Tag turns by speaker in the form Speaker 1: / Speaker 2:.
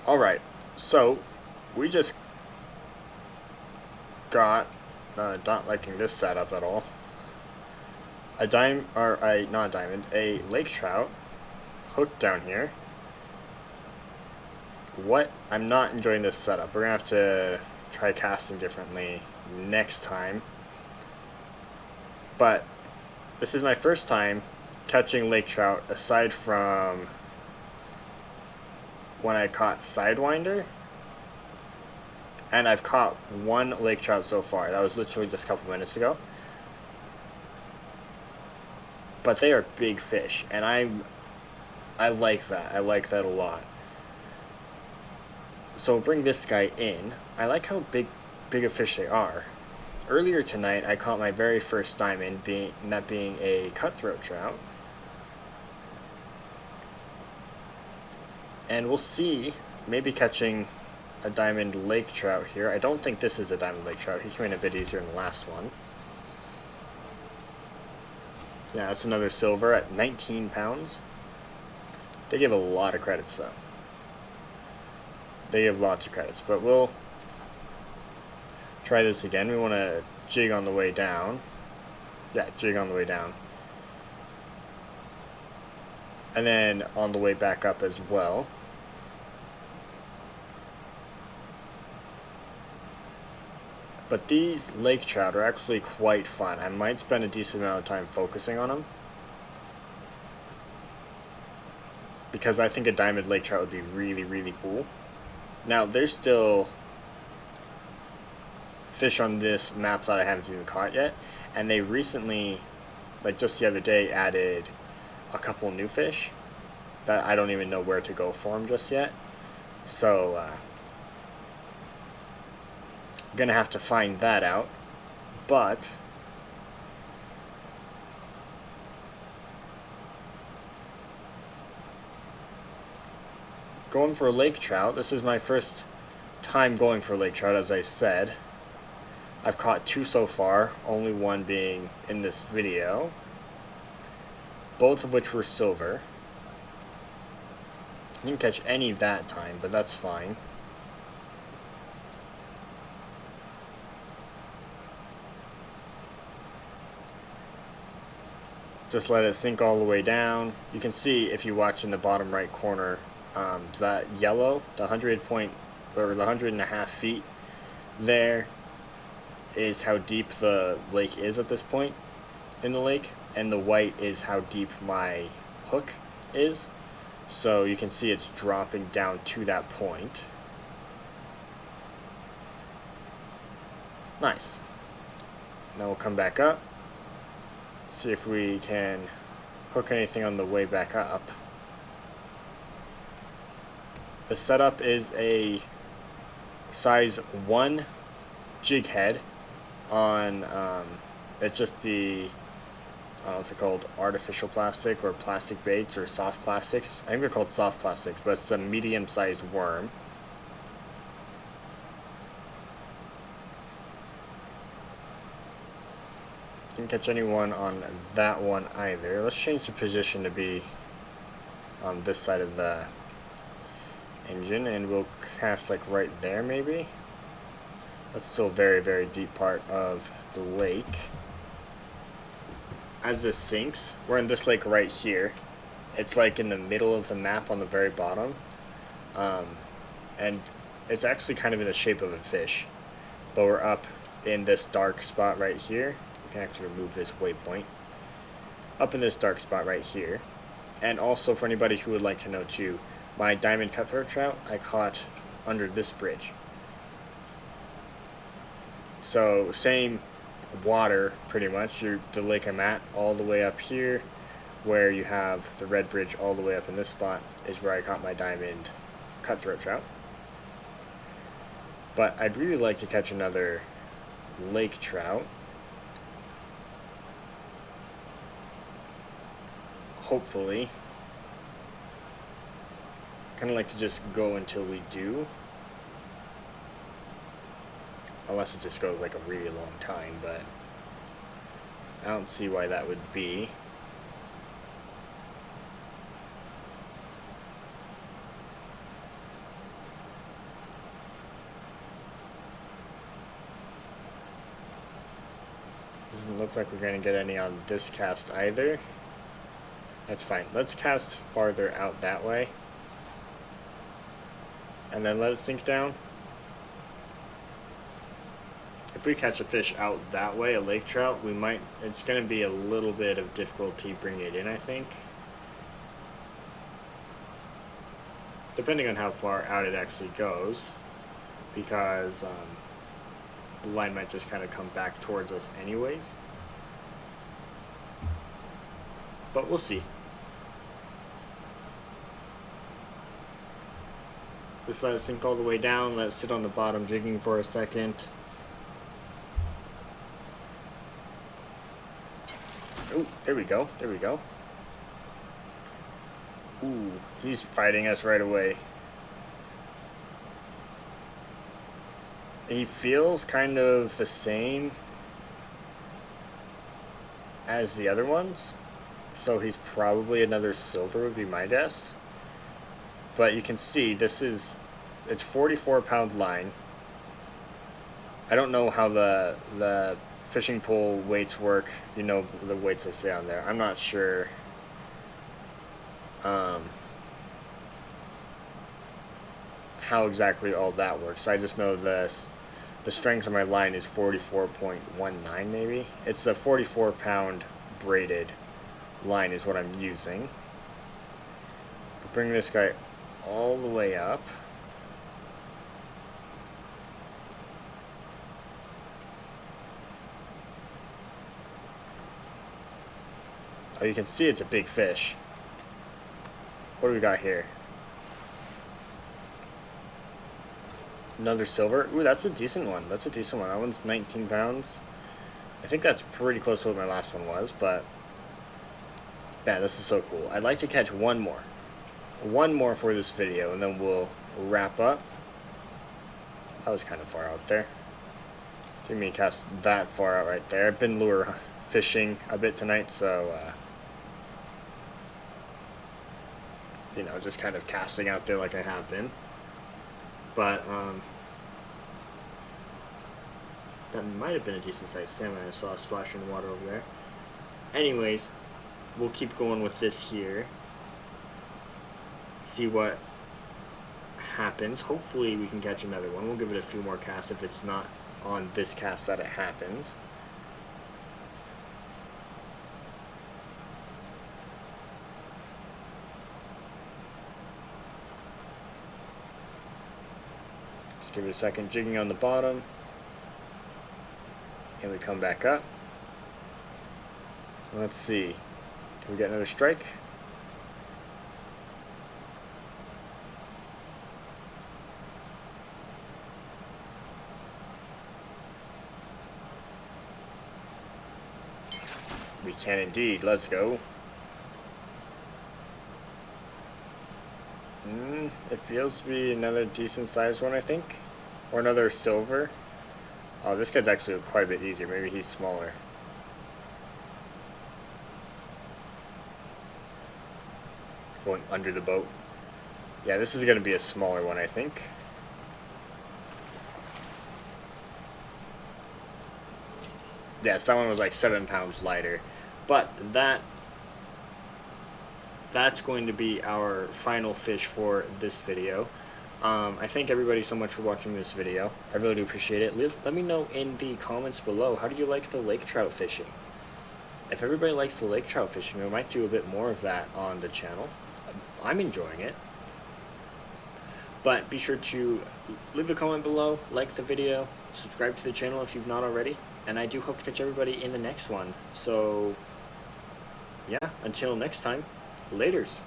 Speaker 1: Alright, so we just got, not liking this setup at all, not a diamond, a lake trout hooked down here. What? I'm not enjoying this setup. We're going to have to try casting differently next time. But this is my first time catching lake trout aside from when I caught Sidewinder. And I've caught one lake trout so far. That was literally just a couple minutes ago. But they are big fish, and I like that. I like that a lot. So we'll bring this guy in. I like how big of fish they are. Earlier tonight, I caught my very first diamond, that being a cutthroat trout. And we'll see, maybe catching a diamond lake trout here. I don't think this is a diamond lake trout. He came in a bit easier than the last one. Yeah, that's another silver at 19 pounds. They give a lot of credits, though. They give lots of credits, but we'll try this again. We want to jig on the way down. Yeah, jig on the way down. And then on the way back up as well. But these lake trout are actually quite fun. I might spend a decent amount of time focusing on them, because I think a diamond lake trout would be really, really cool. Now, there's still fish on this map that I haven't even caught yet, and they recently, like just the other day, added a couple new fish that I don't even know where to go for them just yet. So, I'm gonna have to find that out, but going for a lake trout. This is my first time going for lake trout, as I said. I've caught two so far, only one being in this video, both of which were silver. I didn't catch any that time, but that's fine. Just let it sink all the way down. You can see, if you watch in the bottom right corner, that yellow, the 100.5 feet there is how deep the lake is at this point in the lake, and the white is how deep my hook is. So you can see it's dropping down to that point. Nice. Now we'll come back up, see if we can hook anything on the way back up. The setup is a size 1 jig head on, it's just the, I don't know if they're called artificial plastic or plastic baits or soft plastics. I think they're called soft plastics, but it's a medium-sized worm. Didn't catch anyone on that one either. Let's change the position to be on this side of the engine, and we'll cast like right there maybe. That's still a very, very deep part of the lake. As this sinks, we're in this lake right here. It's like in the middle of the map on the very bottom, and it's actually kind of in the shape of a fish, but we're up in this dark spot right here. We can actually remove this waypoint. Up in this dark spot right here. And also, for anybody who would like to know too, my diamond cutthroat trout I caught under this bridge. So same water pretty much. The lake I'm at, all the way up here where you have the red bridge, all the way up in this spot is where I caught my diamond cutthroat trout. But I'd really like to catch another lake trout. Hopefully. Kind of like to just go until we do. Unless it just goes like a really long time, but I don't see why that would be. Doesn't look like we're going to get any on this cast either. That's fine. Let's cast farther out that way. And then let it sink down. If we catch a fish out that way, a lake trout, we might, it's going to be a little bit of difficulty bringing it in, I think. Depending on how far out it actually goes. Because the line might just kind of come back towards us anyways. But we'll see. Just let it sink all the way down, let it sit on the bottom jigging for a second. Oh, there we go, there we go. Ooh, he's fighting us right away. He feels kind of the same as the other ones, so he's probably another silver would be my guess. But you can see this is, it's 44-pound line. I don't know how the fishing pole weights work. You know the weights I say on there. I'm not sure. How exactly all that works. I just know the strength of my line is 44.19 maybe. It's a 44-pound braided line is what I'm using. But bring this guy all the way up. Oh, you can see it's a big fish. What do we got here? Another silver. Ooh, that's a decent one. That's a decent one. That one's 19 pounds. I think that's pretty close to what my last one was, but man, this is so cool. I'd like to catch one more. One more for this video, and then we'll wrap up. That was kind of far out there. Didn't mean to cast that far out right there. I've been lure fishing a bit tonight, so you know, just kind of casting out there like I have been. But that might have been a decent sized salmon. I saw a splash in the water over there. Anyways, we'll keep going with this here. See what happens. Hopefully we can catch another one. We'll give it a few more casts if it's not on this cast that it happens. Just give it a second, jigging on the bottom. And we come back up. Let's see. Can we get another strike? We can indeed. Let's go. It feels to be another decent sized one, I think. Or another silver. Oh, this guy's actually quite a bit easier. Maybe he's smaller. Going under the boat. Yeah, this is going to be a smaller one, I think. Yes, that one was like 7 pounds lighter. But that's going to be our final fish for this video. I thank everybody so much for watching this video. I really do appreciate it. Let me know in the comments below, how do you like the lake trout fishing? If everybody likes the lake trout fishing, we might do a bit more of that on the channel. I'm enjoying it. But be sure to leave a comment below, like the video, subscribe to the channel if you've not already. And I do hope to catch everybody in the next one. So, yeah, until next time, laters.